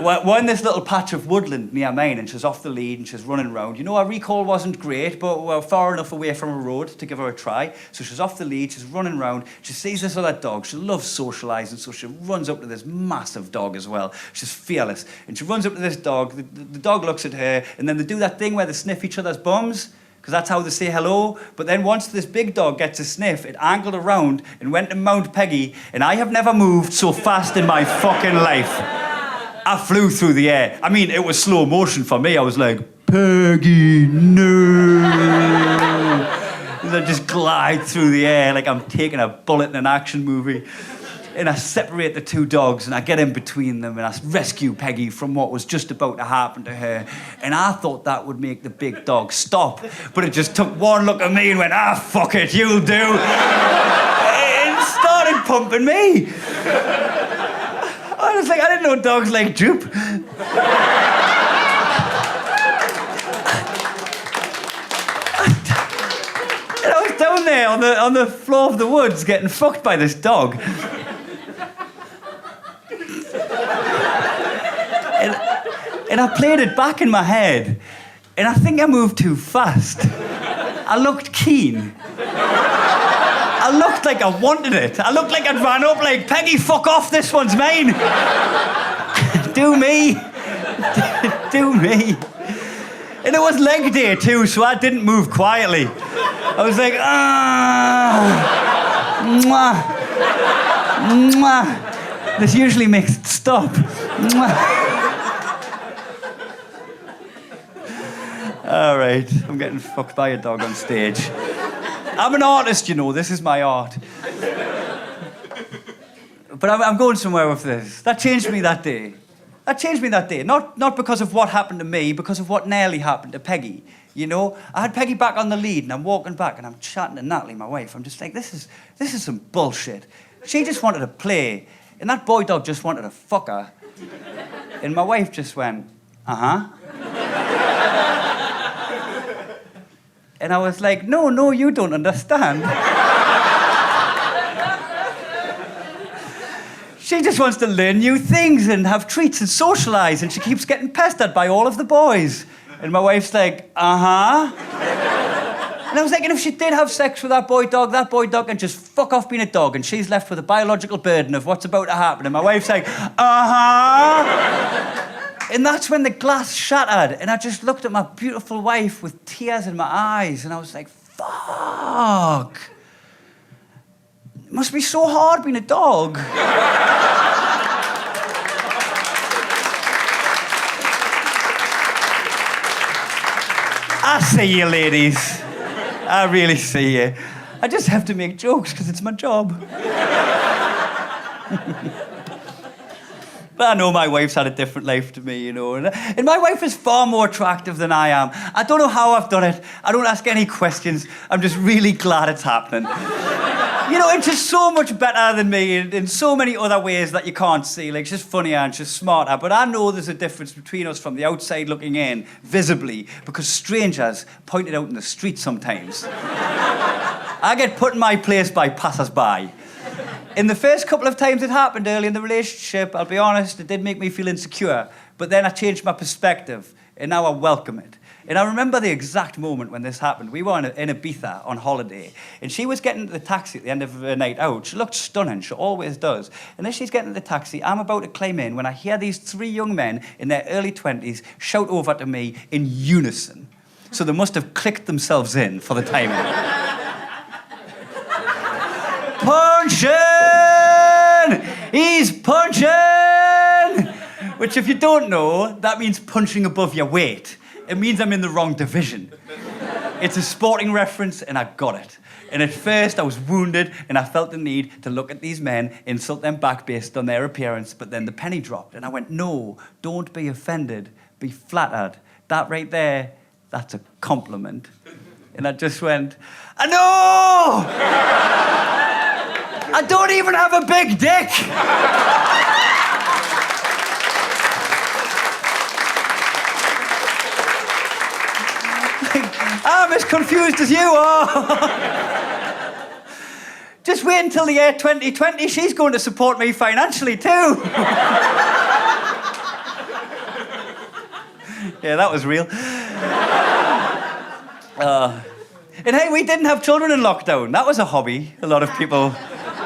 We're in this little patch of woodland near mine, and she's off the lead and she's running around. You know, her recall wasn't great, but we're far enough away from a road to give her a try. So she's off the lead, she's running around, she sees this other dog. She loves socialising, so she runs up to this massive dog as well. She's fearless. And she runs up to this dog, the dog looks at her, and then they do that thing where they sniff each other's bums, because that's how they say hello. But then once this big dog gets a sniff, it angled around and went to mount Peggy, and I have never moved so fast in my fucking life. I flew through the air. I mean, it was slow motion for me. I was like, Peggy, no. And I just glide through the air like I'm taking a bullet in an action movie. And I separate the two dogs and I get in between them and I rescue Peggy from what was just about to happen to her. And I thought that would make the big dog stop. But it just took one look at me and went, ah, fuck it, you'll do. And started pumping me. I was like, I didn't know dogs like Joop. And I was down there on the floor of the woods getting fucked by this dog. And I played it back in my head, and I think I moved too fast. I looked keen. I looked like I wanted it. I looked like I'd ran up like, Peggy, fuck off, this one's mine. Do me. Do me. And it was leg day too, so I didn't move quietly. I was like, mwah, mwah. This usually makes it stop. Mwah. All right, I'm getting fucked by a dog on stage. I'm an artist, you know, this is my art. But I'm going somewhere with this. That changed me that day. That changed me that day. Not because of what happened to me, because of what nearly happened to Peggy. You know, I had Peggy back on the lead and I'm walking back and I'm chatting to Natalie, my wife. I'm just like, this is some bullshit. She just wanted to play and that boy dog just wanted to fuck her. And my wife just went, uh-huh. And I was like, no, you don't understand. She just wants to learn new things and have treats and socialise, and she keeps getting pestered by all of the boys. And my wife's like, uh-huh. And I was thinking, if she did have sex with that boy dog can just fuck off being a dog, and she's left with a biological burden of what's about to happen. And my wife's like, uh-huh. And that's when the glass shattered, and I just looked at my beautiful wife with tears in my eyes, and I was like, fuck. It must be so hard being a dog. I see you, ladies. I really see you. I just have to make jokes because it's my job. But I know my wife's had a different life to me, you know. And my wife is far more attractive than I am. I don't know how I've done it. I don't ask any questions. I'm just really glad it's happening. You know, it's just so much better than me in so many other ways that you can't see. Like, she's funnier and she's smarter. But I know there's a difference between us from the outside looking in, visibly, because strangers point it out in the street sometimes. I get put in my place by passers-by. In the first couple of times it happened early in the relationship, I'll be honest, it did make me feel insecure. But then I changed my perspective, and now I welcome it. And I remember the exact moment when this happened. We were in Ibiza on holiday, and she was getting into the taxi at the end of the night out. She looked stunning, she always does. And as she's getting into the taxi, I'm about to climb in when I hear these three young men in their early 20s shout over to me in unison. So they must have clicked themselves in for the timing. Punching! He's punching! Which, if you don't know, that means punching above your weight. It means I'm in the wrong division. It's a sporting reference, and I got it. And at first, I was wounded, and I felt the need to look at these men, insult them back based on their appearance, but then the penny dropped, and I went, no, don't be offended, be flattered. That right there, that's a compliment. And I just went, I know! I don't even have a big dick! I'm as confused as you are. Just wait until the year 2020. She's going to support me financially too. Yeah, that was real. And hey, we didn't have children in lockdown. That was a hobby a lot of people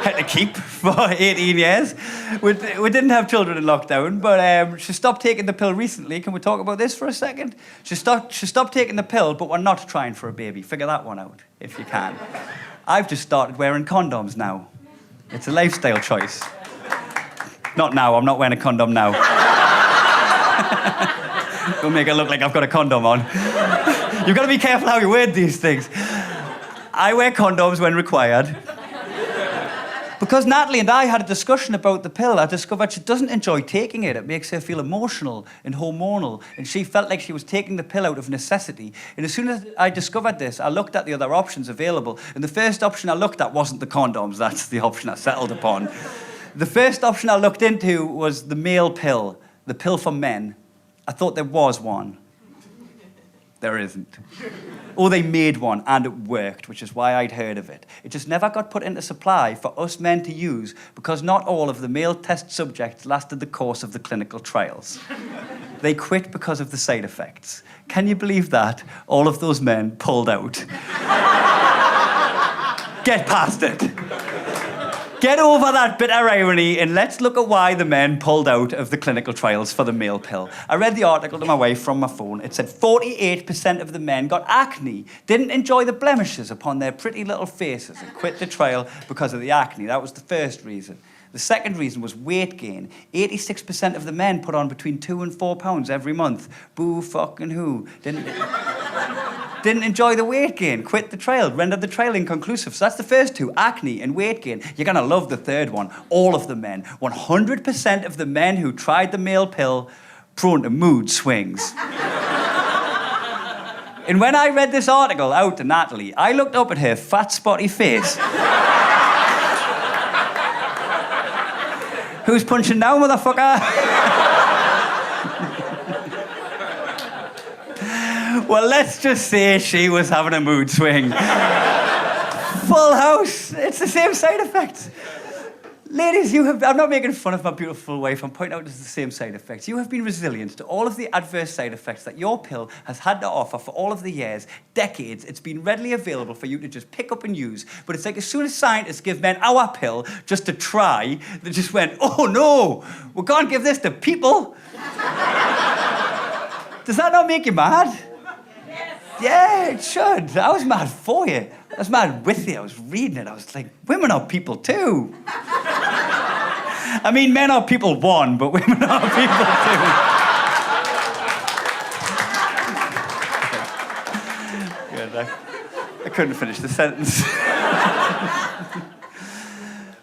had to keep for 18 years. We didn't have children in lockdown, but she stopped taking the pill recently. Can we talk about this for a second? She stopped taking the pill, but we're not trying for a baby. Figure that one out, if you can. I've just started wearing condoms now. It's a lifestyle choice. Not now, I'm not wearing a condom now. Don't make it look like I've got a condom on. You've got to be careful how you word these things. I wear condoms when required. Because Natalie and I had a discussion about the pill, I discovered she doesn't enjoy taking it. It makes her feel emotional and hormonal, and she felt like she was taking the pill out of necessity. And as soon as I discovered this, I looked at the other options available, and the first option I looked at wasn't the condoms. That's the option I settled upon. The first option I looked into was the male pill, the pill for men. I thought there was one. There isn't. Or they made one and it worked, which is why I'd heard of it. It just never got put into supply for us men to use because not all of the male test subjects lasted the course of the clinical trials. They quit because of the side effects. Can you believe that? All of those men pulled out. Get past it. Get over that bitter irony and let's look at why the men pulled out of the clinical trials for the male pill. I read the article to my wife from my phone. It said 48% of the men got acne, didn't enjoy the blemishes upon their pretty little faces and quit the trial because of the acne. That was the first reason. The second reason was weight gain. 86% of the men put on between 2 and 4 pounds every month. Boo fucking who. Didn't enjoy the weight gain, quit the trial, rendered the trial inconclusive. So that's the first two, acne and weight gain. You're going to love the third one. All of the men, 100% of the men who tried the male pill, prone to mood swings. And when I read this article out to Natalie, I looked up at her fat, spotty face. Who's punching now, motherfucker? Well, let's just say she was having a mood swing. Full house. It's the same side effects. Ladies, I'm not making fun of my beautiful wife. I'm pointing out the same side effects. You have been resilient to all of the adverse side effects that your pill has had to offer for all of the years, decades. It's been readily available for you to just pick up and use. But it's like as soon as scientists give men our pill just to try, they just went, oh no, we can't give this to people. Does that not make you mad? Yeah, it should. I was mad for you. I was mad with you. I was reading it. I was like, women are people too. I mean, men are people one, but women are people too. Good. I couldn't finish the sentence.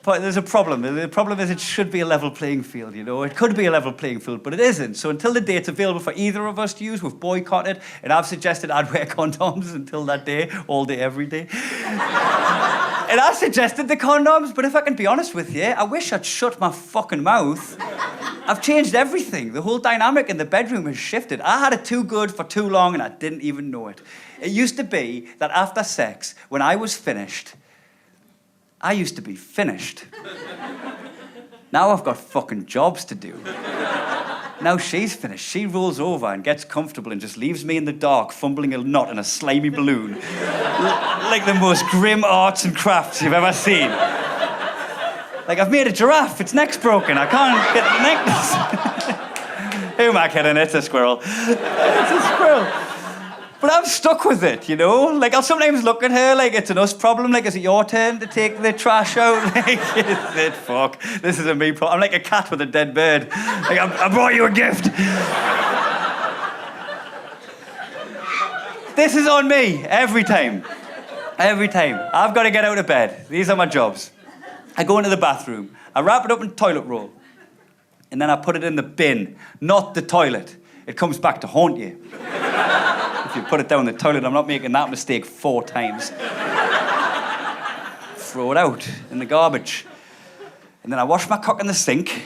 But there's a problem. The problem is it should be a level playing field, you know. It could be a level playing field, but it isn't. So until the day it's available for either of us to use, we've boycotted, and I've suggested I'd wear condoms until that day, all day, every day. And I suggested the condoms, but if I can be honest with you, I wish I'd shut my fucking mouth. I've changed everything. The whole dynamic in the bedroom has shifted. I had it too good for too long, and I didn't even know it. It used to be that after sex, when I was finished, I used to be finished. Now I've got fucking jobs to do. Now she's finished. She rolls over and gets comfortable and just leaves me in the dark, fumbling a knot in a slimy balloon. Like the most grim arts and crafts you've ever seen. Like, I've made a giraffe. Its neck's broken. I can't get the neck. Who am I kidding? It's a squirrel. It's a squirrel. But I'm stuck with it, you know? Like, I'll sometimes look at her like it's an us problem. Like, is it your turn to take the trash out? Like, is it? Fuck. This is a me problem. I'm like a cat with a dead bird. Like, I brought you a gift. This is on me every time. Every time. I've got to get out of bed. These are my jobs. I go into the bathroom. I wrap it up in toilet roll. And then I put it in the bin, not the toilet. It comes back to haunt you. If you put it down the toilet, I'm not making that mistake 4 times. Throw it out in the garbage. And then I wash my cock in the sink.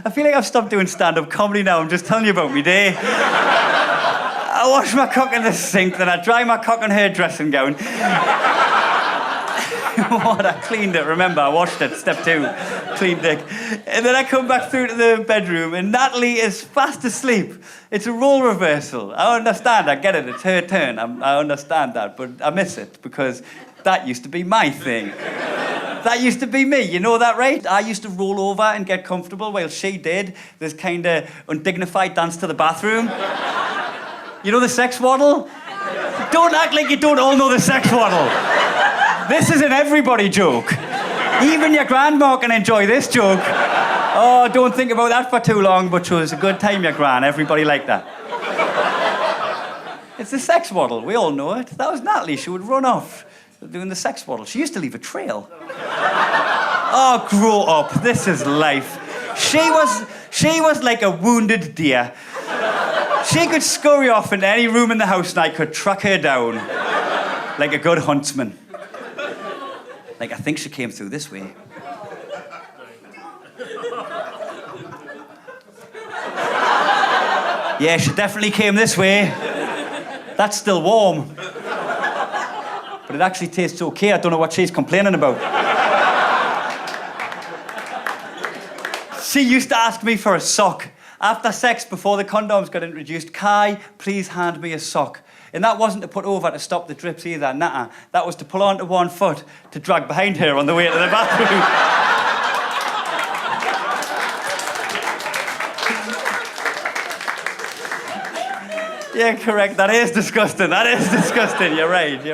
I feel like I've stopped doing stand-up comedy now. I'm just telling you about me day. I wash my cock in the sink, then I dry my cock on her dressing gown. What? I cleaned it, remember, I washed it, step 2, clean dick. And then I come back through to the bedroom and Natalie is fast asleep. It's a role reversal. I understand, I get it, it's her turn, I understand that, but I miss it because that used to be my thing. That used to be me, you know that, right? I used to roll over and get comfortable while she did this kind of undignified dance to the bathroom. You know the sex waddle? Don't act like you don't all know the sex waddle. This is an everybody joke. Even your grandma can enjoy this joke. Oh, don't think about that for too long, but it was a good time, your gran. Everybody liked that. It's the sex waddle. We all know it. That was Natalie. She would run off doing the sex waddle. She used to leave a trail. Oh, grow up. This is life. She was like a wounded deer. She could scurry off into any room in the house and I could track her down like a good huntsman. Like, I think she came through this way. Yeah, she definitely came this way. That's still warm. But it actually tastes okay. I don't know what she's complaining about. She used to ask me for a sock. After sex, before the condoms got introduced, Kai, please hand me a sock. And that wasn't to put over to stop the drips either, nah. That was to pull onto one foot to drag behind her on the way to the bathroom. Yeah, correct. That is disgusting. That is disgusting. You're right.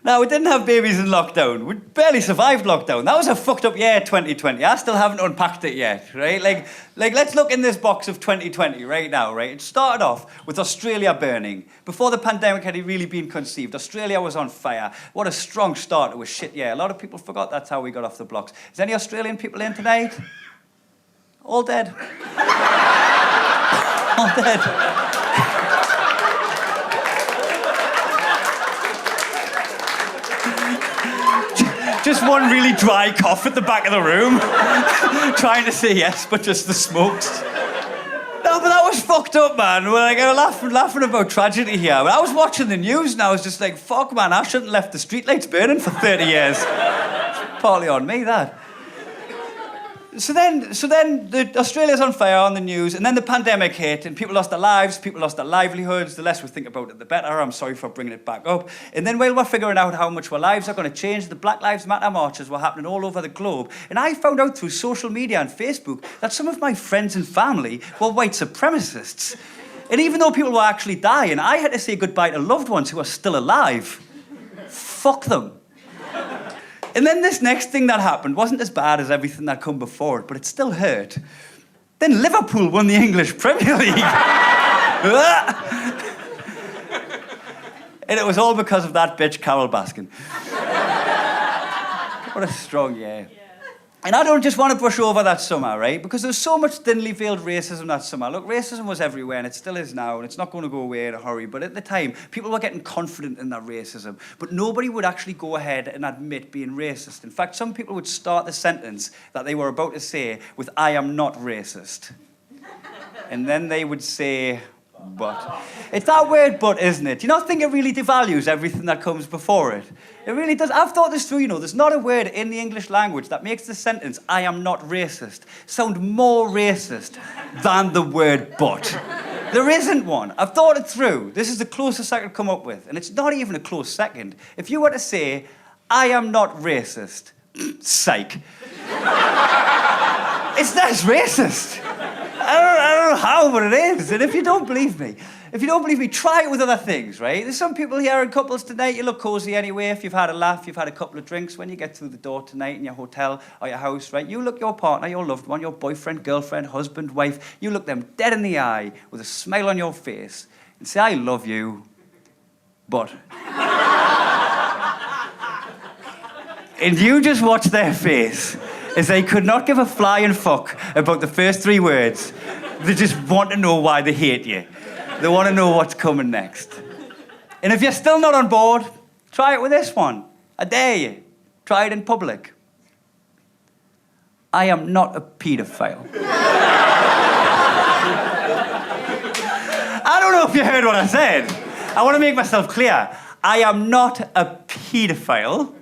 Now, we didn't have babies in lockdown. We barely survived lockdown. That was a fucked up year, 2020. I still haven't unpacked it yet, right? Like, let's look in this box of 2020 right now, right? It started off with Australia burning. Before the pandemic had really been conceived, Australia was on fire. What a strong start to a shit year. A lot of people forgot that's how we got off the blocks. Is any Australian people in tonight? All dead. All dead. Just one really dry cough at the back of the room. Trying to say yes, but just the smokes. No, but that was fucked up, man. We're like, I'm laughing about tragedy here. But I was watching the news and I was just like, fuck, man, I shouldn't have left the streetlights burning for 30 years. It's partly on me, that. So then Australia's on fire on the news, and then the pandemic hit, and people lost their lives, people lost their livelihoods. The less we think about it, the better. I'm sorry for bringing it back up. And then while we're figuring out how much our lives are going to change, the Black Lives Matter marches were happening all over the globe. And I found out through social media and Facebook that some of my friends and family were white supremacists. And even though people were actually dying, I had to say goodbye to loved ones who are still alive. Fuck them. And then this next thing that happened wasn't as bad as everything that come before it, but it still hurt. Then Liverpool won the English Premier League. And it was all because of that bitch Carol Baskin. What a strong year. And I don't just want to brush over that summer, right? Because there was so much thinly veiled racism that summer. Look, racism was everywhere, and it still is now, and it's not going to go away in a hurry. But at the time, people were getting confident in that racism. But nobody would actually go ahead and admit being racist. In fact, some people would start the sentence that they were about to say with, "I am not racist." And then they would say, "But." It's that word "but," isn't it? Do you not think it really devalues everything that comes before it? It really does. I've thought this through, there's not a word in the English language that makes the sentence, "I am not racist," sound more racist than the word "but." There isn't one. I've thought it through. This is the closest I could come up with. And it's not even a close second. If you were to say, "I am not racist," psych. It's less racist. I don't know how, but it is. And if you don't believe me, try it with other things, right? There's some people here in couples tonight, you look cozy anyway. If you've had a laugh, you've had a couple of drinks, when you get through the door tonight in your hotel or your house, right? You look your partner, your loved one, your boyfriend, girlfriend, husband, wife, you look them dead in the eye with a smile on your face and say, "I love you, but..." And you just watch their face as they could not give a flying fuck about the first 3 words. They just want to know why they hate you. They want to know what's coming next. And if you're still not on board, try it with this one. I dare you. Try it in public. "I am not a paedophile." I don't know if you heard what I said. I want to make myself clear. I am not a paedophile.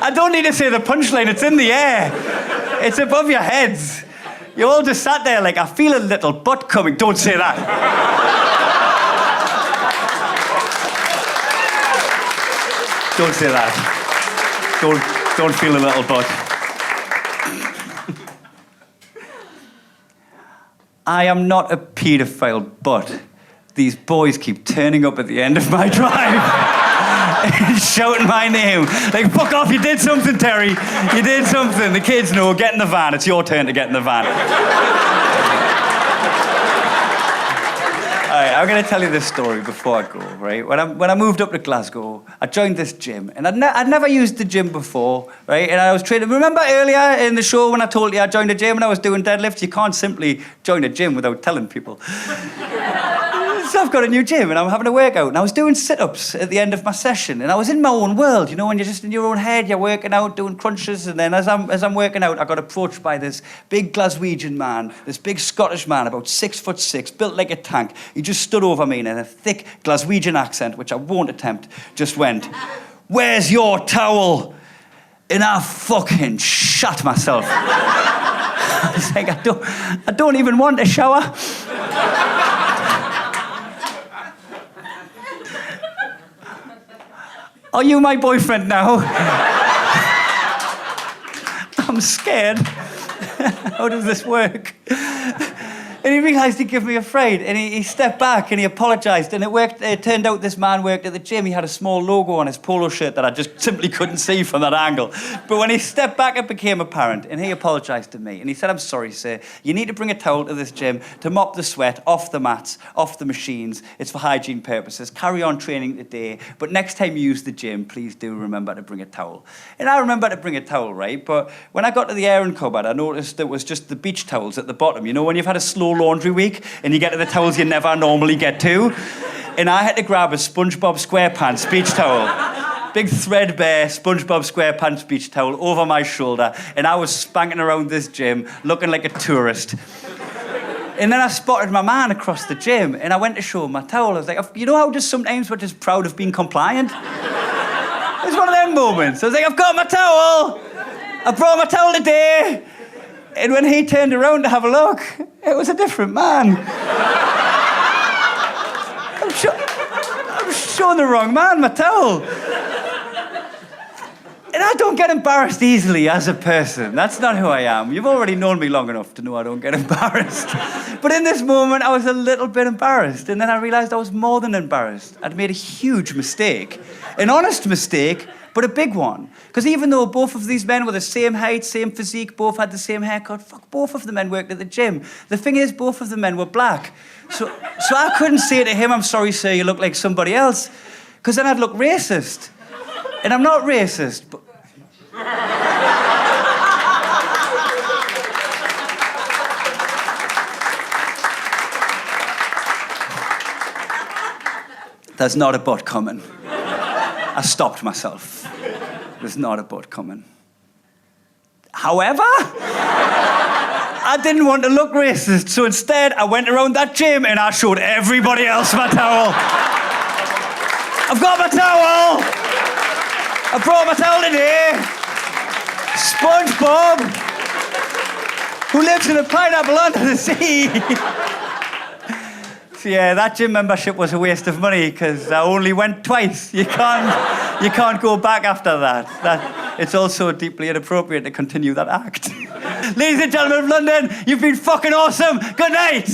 I don't need to say the punchline, it's in the air. It's above your heads. You all just sat there like, "I feel a little butt coming." Don't say that. Don't say that. Don't feel a little butt. I am not a paedophile, but these boys keep turning up at the end of my drive. Shouting my name. Like, "Fuck off, you did something, Terry. You did something." The kids know, "Get in the van. It's your turn to get in the van." All right, I'm going to tell you this story before I go, right? When I moved up to Glasgow, I joined this gym. And I'd never used the gym before, right? And I was training. Remember earlier in the show when I told you I joined a gym and I was doing deadlifts? You can't simply join a gym without telling people. So I've got a new gym and I'm having a workout and I was doing sit-ups at the end of my session and I was in my own world, when you're just in your own head, you're working out, doing crunches, and then as I'm working out, I got approached by this big Glaswegian man, this big Scottish man, about 6'6", built like a tank. He just stood over me and in a thick Glaswegian accent, which I won't attempt, just went, "Where's your towel?" And I fucking shat myself. I was like, I don't even want a shower. Are you my boyfriend now? I'm scared. How does this work? And he realised he'd give me a fright, and he stepped back and he apologised, and it worked. It turned out this man worked at the gym. He had a small logo on his polo shirt that I just simply couldn't see from that angle. But when he stepped back, it became apparent, and he apologised to me. And he said, "I'm sorry, sir. You need to bring a towel to this gym to mop the sweat off the mats, off the machines. It's for hygiene purposes. Carry on training today. But next time you use the gym, please do remember to bring a towel." And I remember to bring a towel, right? But when I got to the airing cupboard, I noticed there was just the beach towels at the bottom. When you've had a slow laundry week and you get to the towels you never normally get to. And I had to grab a SpongeBob SquarePants beach towel. big threadbare SpongeBob SquarePants beach towel over my shoulder, and I was spanking around this gym looking like a tourist. And then I spotted my man across the gym, and I went to show him my towel. I was like, you know how just sometimes we're just proud of being compliant? It was one of them moments. I was like, I've got my towel. I brought my towel today. And when he turned around to have a look, it was a different man. I'm showing the wrong man my towel. And I don't get embarrassed easily as a person. That's not who I am. You've already known me long enough to know I don't get embarrassed. But in this moment, I was a little bit embarrassed. And then I realized I was more than embarrassed. I'd made a huge mistake. An honest mistake, but a big one. Because even though both of these men were the same height, same physique, both had the same haircut, both of the men worked at the gym. The thing is, both of the men were black. So I couldn't say to him, I'm sorry, sir, you look like somebody else. Because then I'd look racist. And I'm not racist, but... There's not a but coming. I stopped myself. There's not a but coming. However, I didn't want to look racist, so instead I went around that gym and I showed everybody else my towel. I've got my towel! I brought my towel today. SpongeBob, who lives in a pineapple under the sea. So yeah, that gym membership was a waste of money because I only went twice. You can't go back after that. It's also deeply inappropriate to continue that act. Ladies and gentlemen of London, you've been fucking awesome. Good night.